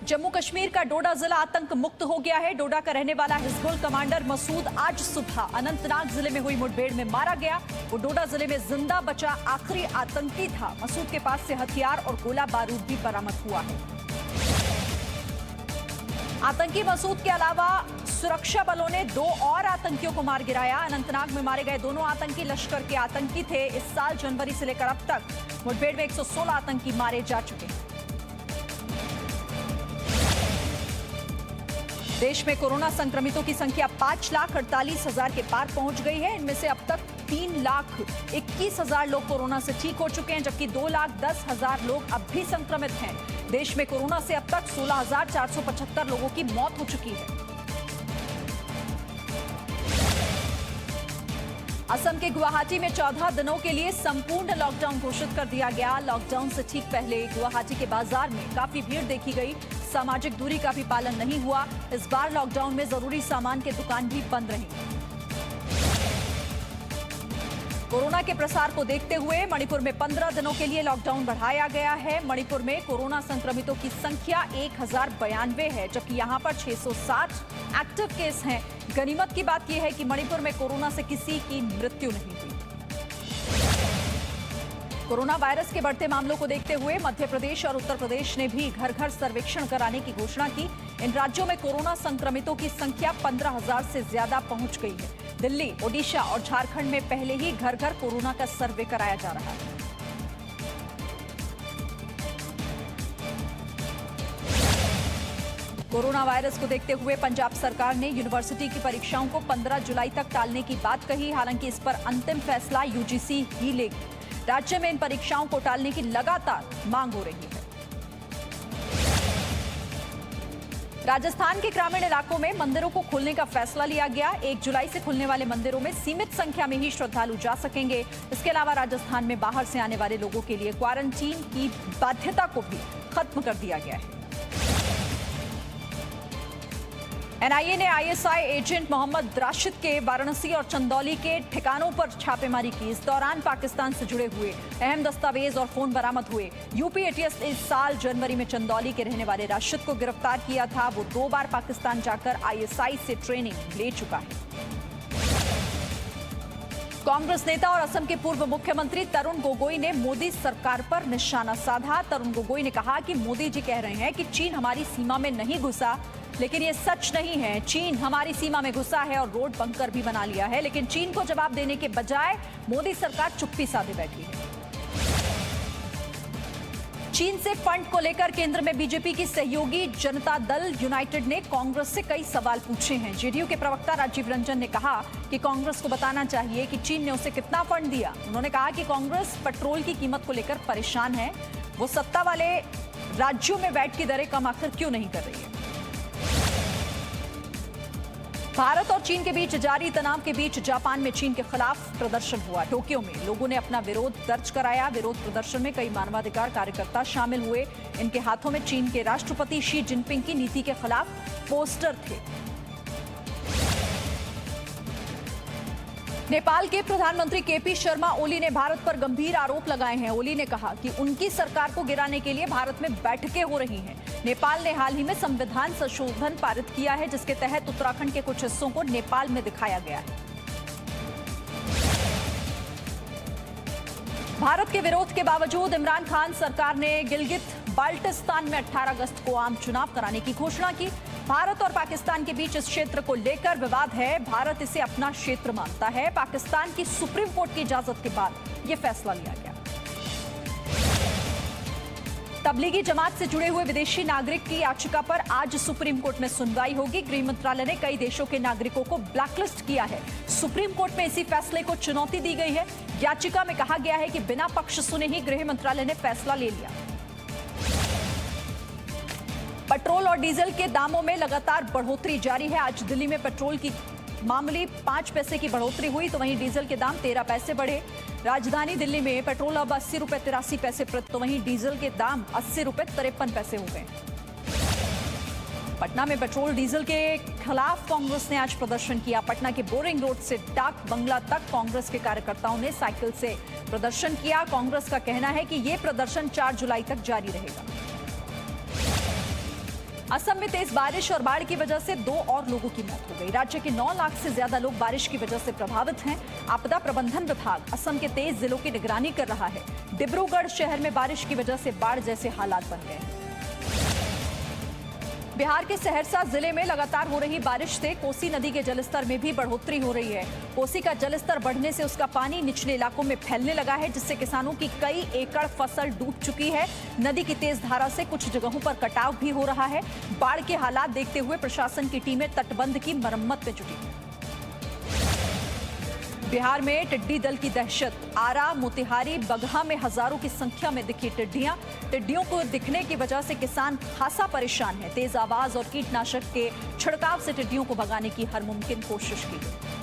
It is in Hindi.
जम्मू कश्मीर का डोडा जिला आतंक मुक्त हो गया है। डोडा का रहने वाला हिजबुल कमांडर मसूद आज सुबह अनंतनाग जिले में हुई मुठभेड़ में मारा गया। वो डोडा जिले में जिंदा बचा आखिरी आतंकी था। मसूद के पास से हथियार और गोला बारूद भी बरामद हुआ है। आतंकी मसूद के अलावा सुरक्षा बलों ने 2 और आतंकियों को मार गिराया। अनंतनाग में मारे गए दोनों आतंकी लश्कर के आतंकी थे। इस साल जनवरी से लेकर अब तक मुठभेड़ में 116 आतंकी मारे जा चुके हैं। देश में कोरोना संक्रमितों की संख्या 5,48,000 के पार पहुंच गई है। इनमें से अब तक 3,21,000 लोग कोरोना से ठीक हो चुके हैं, जबकि 2,10,000 लोग अब भी संक्रमित हैं। देश में कोरोना से अब तक 16,475 लोगों की मौत हो चुकी है। असम के गुवाहाटी में 14 दिनों के लिए संपूर्ण लॉकडाउन घोषित कर दिया गया। लॉकडाउन से ठीक पहले गुवाहाटी के बाजार में काफी भीड़ देखी गई। सामाजिक दूरी का भी पालन नहीं हुआ। इस बार लॉकडाउन में जरूरी सामान के दुकान भी बंद रहेंगे। कोरोना के प्रसार को देखते हुए मणिपुर में 15 दिनों के लिए लॉकडाउन बढ़ाया गया है। मणिपुर में कोरोना संक्रमितों की संख्या 1092 है, जबकि यहां पर 660 एक्टिव केस हैं। गनीमत की बात यह है कि मणिपुर में कोरोना से किसी की मृत्यु नहीं हुई। कोरोना वायरस के बढ़ते मामलों को देखते हुए मध्य प्रदेश और उत्तर प्रदेश ने भी घर घर सर्वेक्षण कराने की घोषणा की। इन राज्यों में कोरोना संक्रमितों की संख्या 15,000 से ज्यादा पहुंच गई है। दिल्ली, ओडिशा और झारखंड में पहले ही घर घर कोरोना का सर्वे कराया जा रहा है। कोरोना वायरस को देखते हुए पंजाब सरकार ने यूनिवर्सिटी की परीक्षाओं को 15 जुलाई तक टालने की बात कही। हालांकि इस पर अंतिम फैसला यूजीसी ही लेगी। राज्य में इन परीक्षाओं को टालने की लगातार मांग हो रही है। राजस्थान के ग्रामीण इलाकों में मंदिरों को खोलने का फैसला लिया गया। 1 जुलाई से खुलने वाले मंदिरों में सीमित संख्या में ही श्रद्धालु जा सकेंगे। इसके अलावा राजस्थान में बाहर से आने वाले लोगों के लिए क्वारंटीन की बाध्यता को भी खत्म कर दिया गया है। एनआईए ने आईएसआई एजेंट मोहम्मद राशिद के वाराणसी और चंदौली के ठिकानों पर छापेमारी की। इस दौरान पाकिस्तान से जुड़े हुए अहम दस्तावेज और फोन बरामद हुए। यूपी एटीएस ने इस साल जनवरी में चंदौली के रहने वाले राशिद को गिरफ्तार किया था। वो 2 बार पाकिस्तान जाकर आईएसआई से ट्रेनिंग ले चुका है। कांग्रेस नेता और असम के पूर्व मुख्यमंत्री तरुण गोगोई ने मोदी सरकार पर निशाना साधा। तरुण गोगोई ने कहा कि मोदी जी कह रहे हैं कि चीन हमारी सीमा में नहीं घुसा, लेकिन ये सच नहीं है। चीन हमारी सीमा में घुसा है और रोड बंकर भी बना लिया है, लेकिन चीन को जवाब देने के बजाय मोदी सरकार चुप्पी साधे बैठी है। चीन से फंड को लेकर केंद्र में बीजेपी की सहयोगी जनता दल यूनाइटेड ने कांग्रेस से कई सवाल पूछे हैं। जेडीयू के प्रवक्ता राजीव रंजन ने कहा कि कांग्रेस को बताना चाहिए कि चीन ने उसे कितना फंड दिया। उन्होंने कहा कि कांग्रेस पेट्रोल की कीमत को लेकर परेशान है। वो सत्ता वाले राज्यों में वैट की दरें कम आखिर क्यों नहीं कर रही है। भारत और चीन के बीच जारी तनाव के बीच जापान में चीन के खिलाफ प्रदर्शन हुआ। टोक्यो में लोगों ने अपना विरोध दर्ज कराया। विरोध प्रदर्शन में कई मानवाधिकार कार्यकर्ता शामिल हुए। इनके हाथों में चीन के राष्ट्रपति शी जिनपिंग की नीति के खिलाफ पोस्टर थे। नेपाल के प्रधानमंत्री केपी शर्मा ओली ने भारत पर गंभीर आरोप लगाए हैं। ओली ने कहा कि उनकी सरकार को गिराने के लिए भारत में बैठकें हो रही हैं। नेपाल ने हाल ही में संविधान संशोधन पारित किया है, जिसके तहत उत्तराखंड के कुछ हिस्सों को नेपाल में दिखाया गया है। भारत के विरोध के बावजूद इमरान खान सरकार ने गिलगित बाल्टिस्तान में 18 अगस्त को आम चुनाव कराने की घोषणा की। भारत और पाकिस्तान के बीच इस क्षेत्र को लेकर विवाद है। भारत इसे अपना क्षेत्र मानता है। पाकिस्तान की सुप्रीम कोर्ट की इजाजत के बाद यह फैसला लिया गया। तबलीगी जमात से जुड़े हुए विदेशी नागरिक की याचिका पर आज सुप्रीम कोर्ट में सुनवाई होगी। गृह मंत्रालय ने कई देशों के नागरिकों को ब्लैकलिस्ट किया है। सुप्रीम कोर्ट में इसी फैसले को चुनौती दी गई है। याचिका में कहा गया है कि बिना पक्ष सुने ही गृह मंत्रालय ने फैसला ले लिया। पेट्रोल और डीजल के दामों में लगातार बढ़ोतरी जारी है। आज दिल्ली में पेट्रोल की मामूली 5 पैसे की बढ़ोतरी हुई, तो वहीं डीजल के दाम 13 पैसे बढ़े। राजधानी दिल्ली में पेट्रोल अब 80 रुपए 83 पैसे प्रति, तो वहीं डीजल के दाम 80 रुपए 53 पैसे हो गए। पटना में पेट्रोल डीजल के खिलाफ कांग्रेस ने आज प्रदर्शन किया। पटना के बोरिंग रोड से डाक बंगला तक कांग्रेस के कार्यकर्ताओं ने साइकिल से प्रदर्शन किया। कांग्रेस का कहना है कि ये प्रदर्शन 4 जुलाई तक जारी रहेगा। असम में तेज बारिश और बाढ़ की वजह से 2 और लोगों की मौत हो गई। राज्य के 9 लाख से ज्यादा लोग बारिश की वजह से प्रभावित हैं। आपदा प्रबंधन विभाग असम के 23 जिलों की निगरानी कर रहा है। डिब्रूगढ़ शहर में बारिश की वजह से बाढ़ जैसे हालात बन गए हैं। बिहार के सहरसा जिले में लगातार हो रही बारिश से कोसी नदी के जलस्तर में भी बढ़ोतरी हो रही है। कोसी का जलस्तर बढ़ने से उसका पानी निचले इलाकों में फैलने लगा है, जिससे किसानों की कई एकड़ फसल डूब चुकी है। नदी की तेज धारा से कुछ जगहों पर कटाव भी हो रहा है। बाढ़ के हालात देखते हुए प्रशासन की टीमें तटबंध की मरम्मत में जुटी हैं। बिहार में टिड्डी दल की दहशत। आरा, मोतिहारी, बगहा में हजारों की संख्या में दिखी टिड्डियां। टिड्डियों को दिखने की वजह से किसान खासा परेशान है। तेज आवाज और कीटनाशक के छिड़काव से टिड्डियों को भगाने की हर मुमकिन कोशिश की गई।